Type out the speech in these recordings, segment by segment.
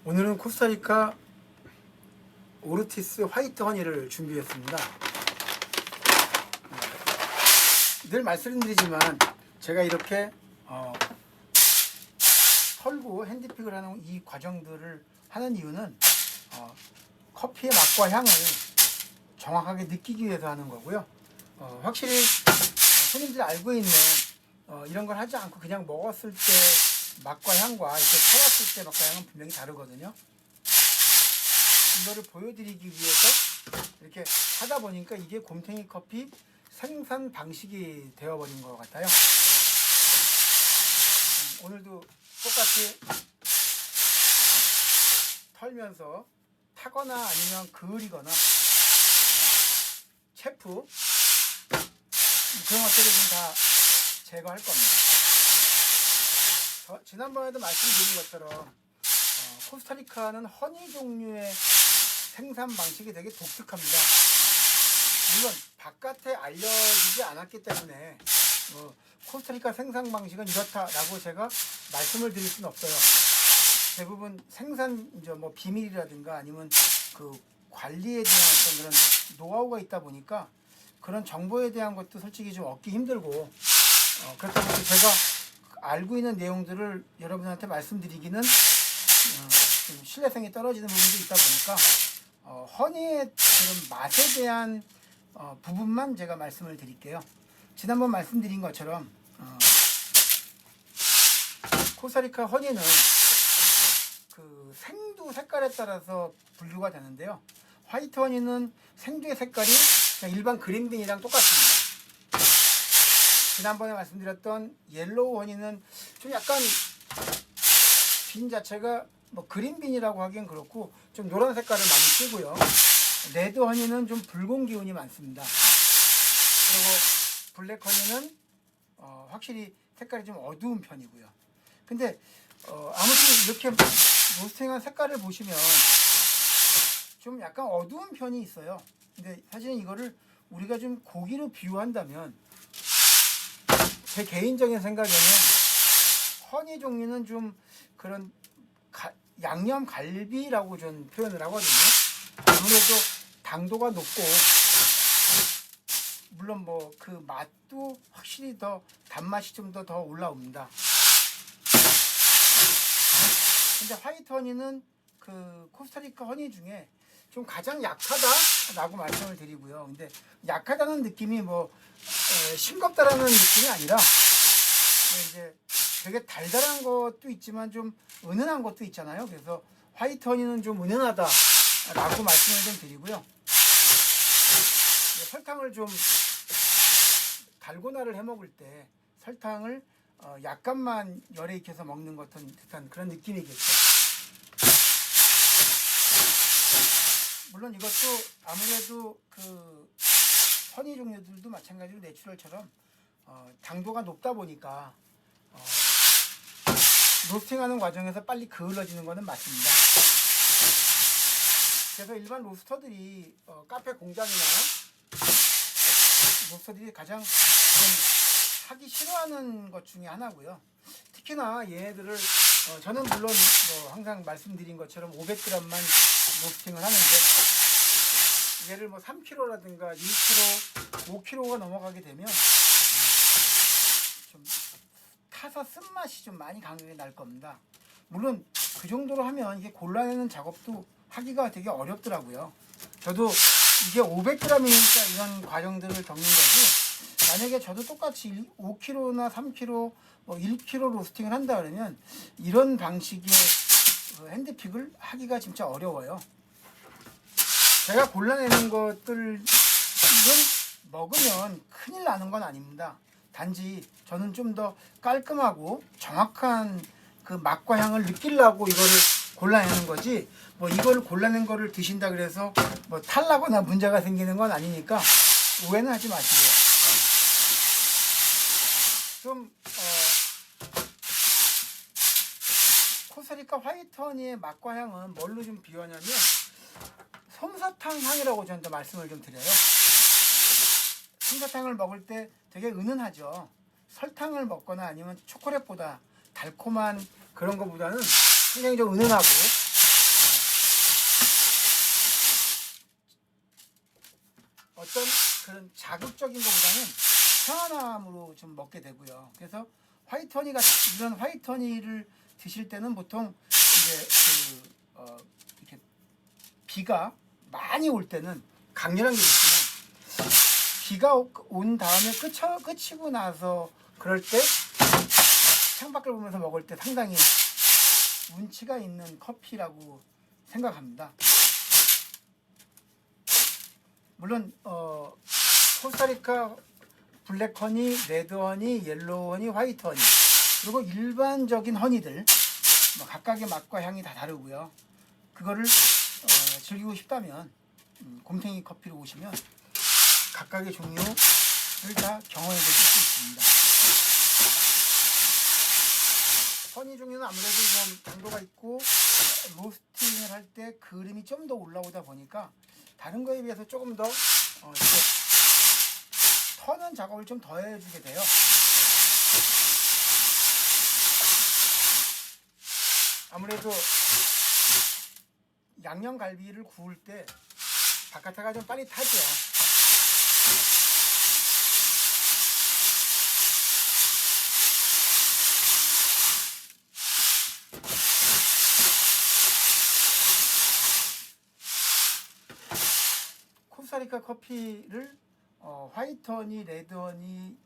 오늘은 코스타리카 오르티스 화이트 허니를 준비했습니다. 늘 말씀드리지만 제가 이렇게 털고 핸드픽을 하는 이 과정들을 하는 이유는 커피의 맛과 향을 정확하게 느끼기 위해서 하는 거고요. 확실히 손님들이 알고 있는 이런 걸 하지 않고 그냥 먹었을 때 맛과 향과 이렇게 털었을 때 맛과 향은 분명히 다르거든요. 이거를 보여드리기 위해서 이렇게 하다 보니까 이게 곰탱이 커피 생산 방식이 되어버린 것 같아요. 오늘도 똑같이 털면서 타거나 아니면 그을이거나 체프 그런 것들을 좀 다 제거할 겁니다. 지난번에도 말씀드린 것처럼 코스타리카는 허니 종류의 생산 방식이 되게 독특합니다. 물론 바깥에 알려지지 않았기 때문에 코스타리카 생산 방식은 이렇다라고 제가 말씀을 드릴 수는 없어요. 대부분 생산 뭐 비밀이라든가 아니면 그 관리에 대한 어떤 그런 노하우가 있다 보니까 그런 정보에 대한 것도 솔직히 좀 얻기 힘들고 그렇다 보니 제가 알고 있는 내용들을 여러분한테 말씀드리기는 좀 신뢰성이 떨어지는 부분도 있다 보니까 허니의 그런 맛에 대한 부분만 제가 말씀을 드릴게요. 지난번 말씀드린 것처럼 코스타리카 허니는 그 생두 색깔에 따라서 분류가 되는데요. 화이트 허니는 생두의 색깔이 그냥 일반 그린빈이랑 똑같습니다. 지난번에 말씀드렸던 옐로우 허니는 좀 약간 빈 자체가 뭐 그린빈이라고 하기엔 그렇고 좀 노란 색깔을 많이 띠고요. 레드 허니는 좀 붉은 기운이 많습니다. 그리고 블랙 허니는 확실히 색깔이 좀 어두운 편이고요. 근데 아무튼 이렇게 로스팅한 색깔을 보시면 좀 약간 어두운 편이 있어요. 근데 사실은 이거를 우리가 좀 고기로 비유한다면 제 개인적인 생각에는 허니 종류는 좀 그런 양념 갈비라고 좀 표현을 하거든요. 아무래도 당도가 높고 물론 뭐 그 맛도 확실히 더 단맛이 좀 더 올라옵니다. 근데 화이트 허니는 그 코스타리카 허니 중에 좀 가장 약하다라고 말씀을 드리고요. 근데 약하다는 느낌이 뭐 싱겁다라는 느낌이 아니라 이제 되게 달달한 것도 있지만 좀 은은한 것도 있잖아요. 그래서 화이트 허니는 좀 은은하다라고 말씀을 좀 드리고요. 설탕을 좀 달고나를 해 먹을 때 설탕을 약간만 열에 익혀서 먹는 듯한 그런 느낌이겠죠. 물론 이것도 아무래도 그 허니 종류들도 마찬가지로 내추럴처럼 당도가 높다 보니까 로스팅하는 과정에서 빨리 그을러지는 것은 맞습니다. 그래서 일반 로스터들이 카페 공장이나 로스터들이 가장 좀 하기 싫어하는 것 중에 하나고요. 특히나 얘네들을 저는 물론 뭐 항상 말씀드린 것처럼 500g만 로스팅을 하는데 얘를 뭐 3kg라든가 1kg, 5kg가 넘어가게 되면 좀 타서 쓴맛이 좀 많이 강하게 날 겁니다. 물론 그 정도로 하면 이게 골라내는 작업도 하기가 되게 어렵더라고요. 저도 이게 500g이니까 이런 과정들을 겪는 거지, 만약에 저도 똑같이 5kg나 3kg, 뭐 1kg 로스팅을 한다 그러면 이런 방식의 핸드픽을 하기가 진짜 어려워요. 제가 골라내는 것들은 먹으면 큰일 나는 건 아닙니다. 단지 저는 좀 더 깔끔하고 정확한 그 맛과 향을 느끼려고 이거를 골라내는 거지, 뭐 이걸 골라낸 거를 드신다 그래서 뭐 탈나거나 문제가 생기는 건 아니니까 오해는 하지 마시고요. 좀 코스타리카 화이트 허니의 맛과 향은 뭘로 좀 비유하냐면 솜사탕 향이라고 저는 말씀을 좀 드려요. 솜사탕을 먹을 때 되게 은은하죠. 설탕을 먹거나 아니면 초콜릿보다 달콤한 그런 것보다는 굉장히 좀 은은하고 어떤 그런 자극적인 것보다는 편안함으로 좀 먹게 되고요. 그래서 화이트 허니가 이런 화이트 허니를 드실 때는 보통 이제 이렇게 비가 많이 올 때는 강렬한 게 있지만 비가 온 다음에 끝이고 나서 그럴 때 창밖을 보면서 먹을 때 상당히 운치가 있는 커피라고 생각합니다. 물론 코스타리카 블랙 허니, 레드 허니, 옐로우 허니, 화이트 허니 그리고 일반적인 허니들 각각의 맛과 향이 다 다르고요. 그거를 즐기고 싶다면 곰탱이 커피로 오시면 각각의 종류를 다 경험해 보실 수 있습니다. 허니 종류는 아무래도 좀 당도가 있고 로스팅을 할 때 그림이 좀 더 올라오다 보니까 다른 거에 비해서 조금 더 이렇게 터는 작업을 좀 더 해주게 돼요. 아무래도 양념갈비를 구울 때 바깥에가 좀 빨리 타죠. 코스타리카 커피를 화이트 허니, 레드 허니,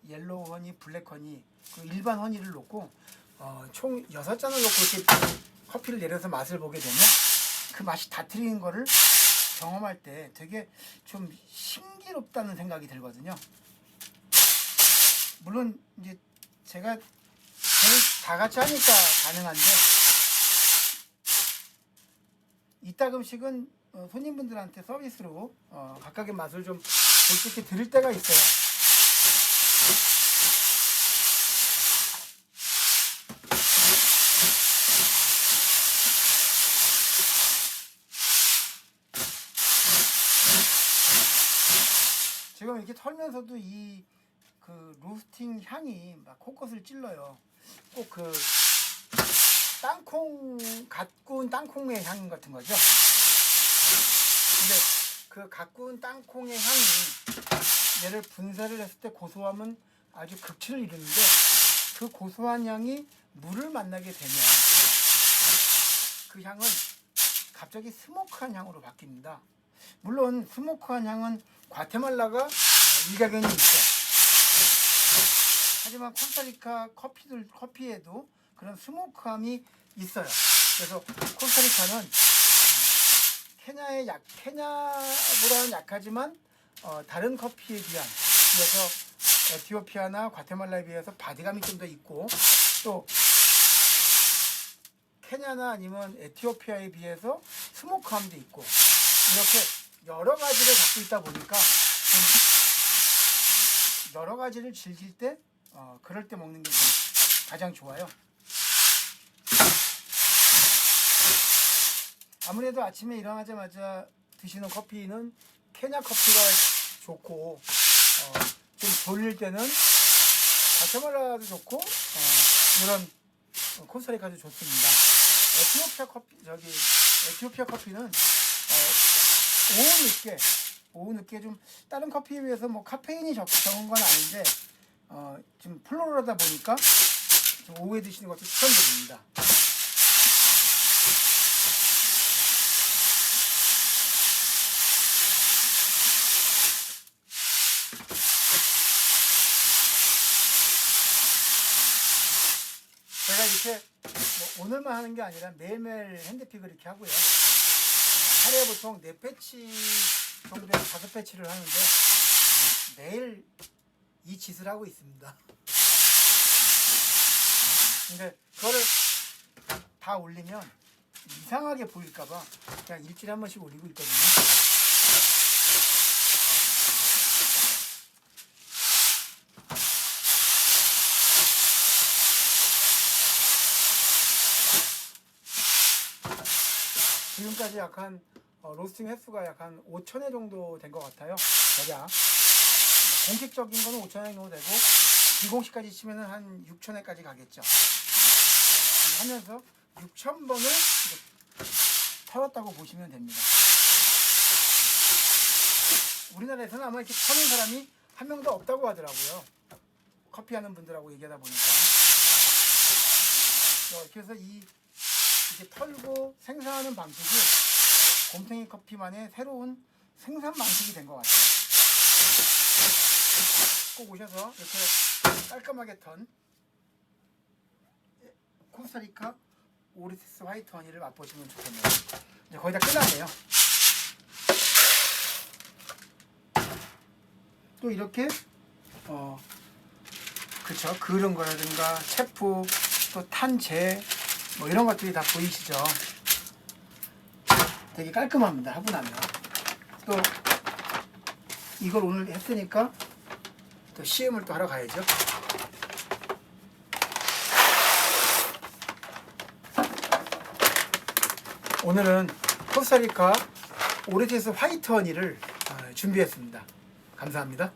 옐로우 허니, 블랙 허니, 그 일반 허니를 놓고 총 6잔을 놓고 이렇게 커피를 내려서 맛을 보게 되면 그 맛이 다 틀린 거를 경험할 때 되게 좀 신기롭다는 생각이 들거든요. 물론 이제 제가 다 같이 하니까 가능한데 이따금씩은 손님분들한테 서비스로 각각의 맛을 좀 볼 수 있게 드릴 때가 있어요. 지금 이렇게 털면서도 이 그 로스팅 향이 막 코끝을 찔러요. 꼭 그 갓 구운 땅콩의 향 같은 거죠. 근데 그 갓 구운 땅콩의 향이 얘를 분쇄를 했을 때 고소함은 아주 극치를 이루는데 그 고소한 향이 물을 만나게 되면 그 향은 갑자기 스모크한 향으로 바뀝니다. 물론 스모크한 향은 과테말라가 일가견이 있죠. 하지만 코스타리카 커피에도 그런 스모크함이 있어요. 그래서 코스타리카는 케냐보다는 약하지만 다른 커피에 비해서 에티오피아나 과테말라에 비해서 바디감이 좀 더 있고 또 케냐나 아니면 에티오피아에 비해서 스모크함도 있고 이렇게 여러 가지를 갖고 있다 보니까 좀 여러 가지를 즐길 때 그럴 때 먹는 게 가장 좋아요. 아무래도 아침에 일어나자마자 드시는 커피는 케냐 커피가 좋고 좀 졸릴 때는 과테말라도 좋고 이런 코스타리카도 좋습니다. 에티오피아 커피는 오후 늦게 좀 다른 커피에 비해서 뭐 카페인이 적은 건 아닌데 좀 플로럴하다 보니까 좀 오후에 드시는 것도 추천드립니다. 제가 이렇게 뭐 오늘만 하는 게 아니라 매일매일 핸드픽을 이렇게 하고요. 하루에 보통 4패치 정도에 5패치를 하는데 매일 이 짓을 하고 있습니다. 근데 그거를 다 올리면 이상하게 보일까봐 그냥 일주일에 한 번씩 올리고 있거든요. 지금까지 약간 로스팅 횟수가 약간 5,000회 정도 된 것 같아요. 대략 공식적인 거는 5,000회 정도 되고 비공식까지 치면은 한 6,000회까지 가겠죠. 하면서 6,000번을 털었다고 보시면 됩니다. 우리나라에서는 아마 이렇게 터는 사람이 한 명도 없다고 하더라고요. 커피 하는 분들하고 얘기하다 보니까. 그래서 이렇게 털고 생산하는 방식이 곰탱이 커피만의 새로운 생산 방식이 된 것 같아요. 꼭 오셔서 이렇게 깔끔하게 턴 코스타리카 오리티스 화이트 허니를 맛보시면 좋겠네요. 이제 거의 다 끝났네요. 또 이렇게 그쵸, 그런 거라든가 체프, 또 탄재 뭐 이런 것들이 다 보이시죠? 되게 깔끔합니다. 하고 나면 또 이걸 오늘 했으니까 또 시음을 또 하러 가야죠. 오늘은 코스타리카 오리티스 화이트 허니를 준비했습니다. 감사합니다.